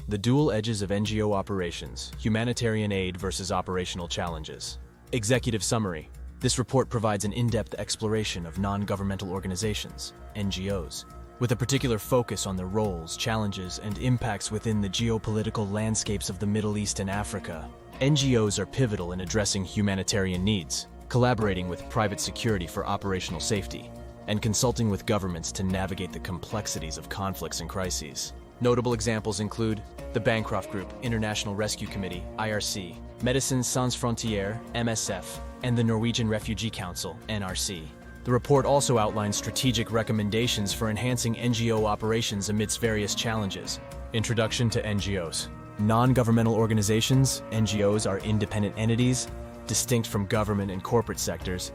The Dual Edges of NGO Operations, Humanitarian Aid versus Operational Challenges. Executive Summary. This report provides an in-depth exploration of non-governmental organizations, NGOs, with a particular focus on their roles, challenges, and impacts within the geopolitical landscapes of the Middle East and Africa. NGOs are pivotal in addressing humanitarian needs, collaborating with private security for operational safety, and consulting with governments to navigate the complexities of conflicts and crises. Notable examples include the Bancroft Group, International Rescue Committee, IRC, Médecins Sans Frontières, MSF, and the Norwegian Refugee Council, NRC. The report also outlines strategic recommendations for enhancing NGO operations amidst various challenges. Introduction to NGOs. Non-governmental organizations, NGOs, are independent entities, distinct from government and corporate sectors,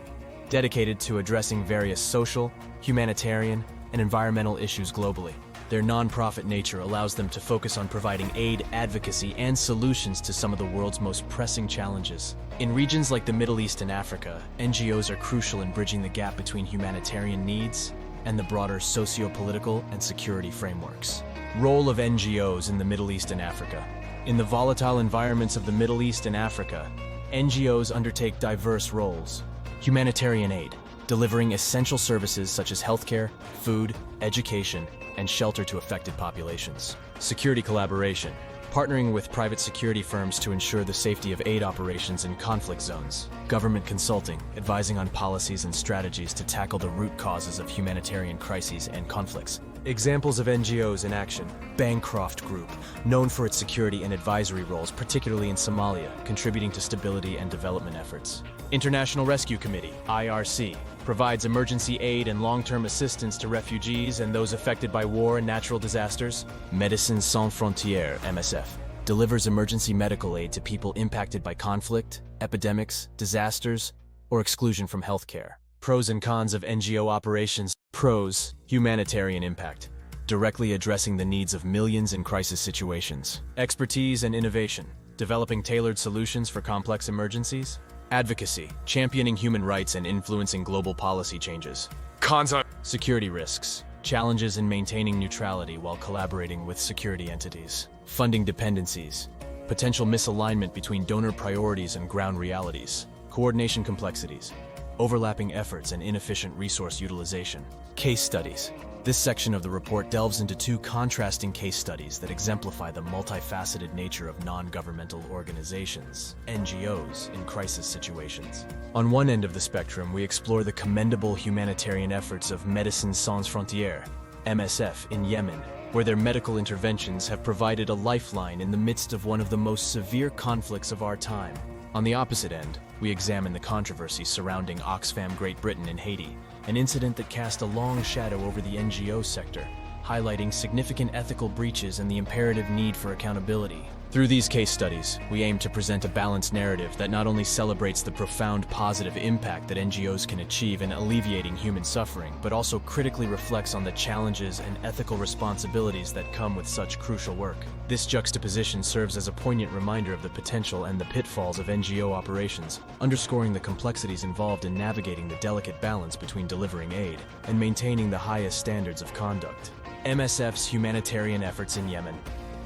dedicated to addressing various social, humanitarian, and environmental issues globally. Their non-profit nature allows them to focus on providing aid, advocacy, and solutions to some of the world's most pressing challenges. In regions like the Middle East and Africa, NGOs are crucial in bridging the gap between humanitarian needs and the broader socio-political and security frameworks. Role of NGOs in the Middle East and Africa. In the volatile environments of the Middle East and Africa, NGOs undertake diverse roles. Humanitarian aid, delivering essential services such as healthcare, food, education, and shelter to affected populations. Security collaboration, partnering with private security firms to ensure the safety of aid operations in conflict zones. Government consulting, advising on policies and strategies to tackle the root causes of humanitarian crises and conflicts. Examples of NGOs in action. Bancroft Group, known for its security and advisory roles, particularly in Somalia, contributing to stability and development efforts. International Rescue Committee, IRC, provides emergency aid and long-term assistance to refugees and those affected by war and natural disasters. Médecins Sans Frontières, MSF, delivers emergency medical aid to people impacted by conflict, epidemics, disasters, or exclusion from healthcare. Pros and cons of NGO operations. Pros: humanitarian impact, directly addressing the needs of millions in crisis situations. Expertise and innovation, developing tailored solutions for complex emergencies. Advocacy, championing human rights and influencing global policy changes. Cons on security risks, challenges in maintaining neutrality while collaborating with security entities. Funding dependencies, potential misalignment between donor priorities and ground realities. Coordination complexities, overlapping efforts and inefficient resource utilization. Case studies. This section of the report delves into two contrasting case studies that exemplify the multifaceted nature of non-governmental organizations, NGOs, in crisis situations. On one end of the spectrum, we explore the commendable humanitarian efforts of Médecins Sans Frontières, MSF, in Yemen, where their medical interventions have provided a lifeline in the midst of one of the most severe conflicts of our time. On the opposite end, we examine the controversy surrounding Oxfam Great Britain in Haiti, an incident that cast a long shadow over the NGO sector, highlighting significant ethical breaches and the imperative need for accountability. Through these case studies, we aim to present a balanced narrative that not only celebrates the profound positive impact that NGOs can achieve in alleviating human suffering, but also critically reflects on the challenges and ethical responsibilities that come with such crucial work. This juxtaposition serves as a poignant reminder of the potential and the pitfalls of NGO operations, underscoring the complexities involved in navigating the delicate balance between delivering aid and maintaining the highest standards of conduct. MSF's humanitarian efforts in Yemen.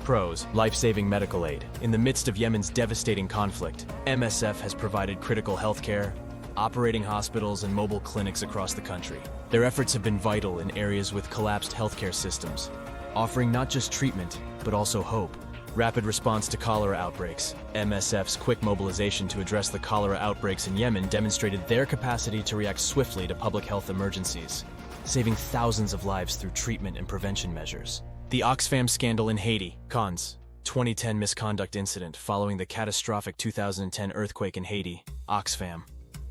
Pros: life-saving medical aid. In the midst of Yemen's devastating conflict, MSF has provided critical healthcare, operating hospitals and mobile clinics across the country. Their efforts have been vital in areas with collapsed healthcare systems, offering not just treatment, but also hope. Rapid response to cholera outbreaks. MSF's quick mobilization to address the cholera outbreaks in Yemen demonstrated their capacity to react swiftly to public health emergencies, saving thousands of lives through treatment and prevention measures. The Oxfam scandal in Haiti. Cons: 2010 misconduct incident following the catastrophic 2010 earthquake in Haiti. Oxfam.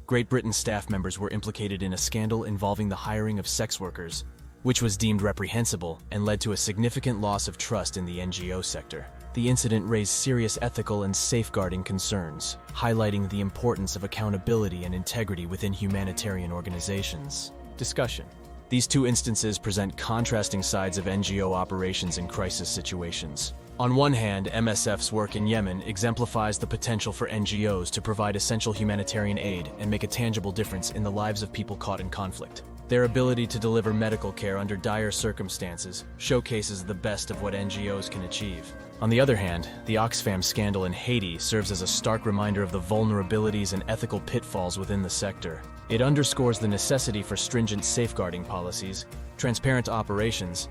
Great Britain staff members were implicated in a scandal involving the hiring of sex workers, which was deemed reprehensible and led to a significant loss of trust in the NGO sector. The incident raised serious ethical and safeguarding concerns, highlighting the importance of accountability and integrity within humanitarian organizations. Discussion. These two instances present contrasting sides of NGO operations in crisis situations. On one hand, MSF's work in Yemen exemplifies the potential for NGOs to provide essential humanitarian aid and make a tangible difference in the lives of people caught in conflict. Their ability to deliver medical care under dire circumstances showcases the best of what NGOs can achieve. On the other hand, the Oxfam scandal in Haiti serves as a stark reminder of the vulnerabilities and ethical pitfalls within the sector. It underscores the necessity for stringent safeguarding policies, transparent operations,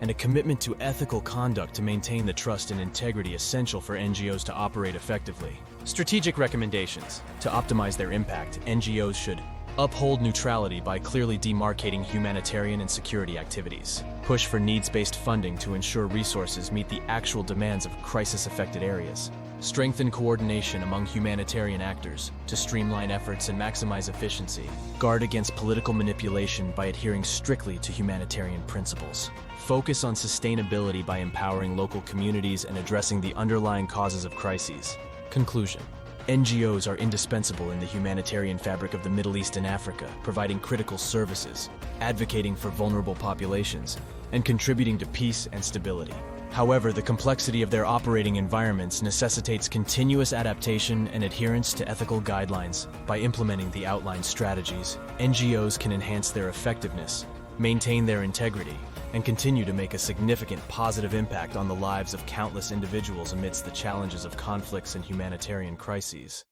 and a commitment to ethical conduct to maintain the trust and integrity essential for NGOs to operate effectively. Strategic recommendations. To optimize their impact, NGOs should uphold neutrality by clearly demarcating humanitarian and security activities. Push for needs-based funding to ensure resources meet the actual demands of crisis-affected areas. Strengthen coordination among humanitarian actors to streamline efforts and maximize efficiency. Guard against political manipulation by adhering strictly to humanitarian principles. Focus on sustainability by empowering local communities and addressing the underlying causes of crises. Conclusion. NGOs are indispensable in the humanitarian fabric of the Middle East and Africa, providing critical services, advocating for vulnerable populations, and contributing to peace and stability. However, the complexity of their operating environments necessitates continuous adaptation and adherence to ethical guidelines. By implementing the outlined strategies, NGOs can enhance their effectiveness, maintain their integrity, and continue to make a significant positive impact on the lives of countless individuals amidst the challenges of conflicts and humanitarian crises.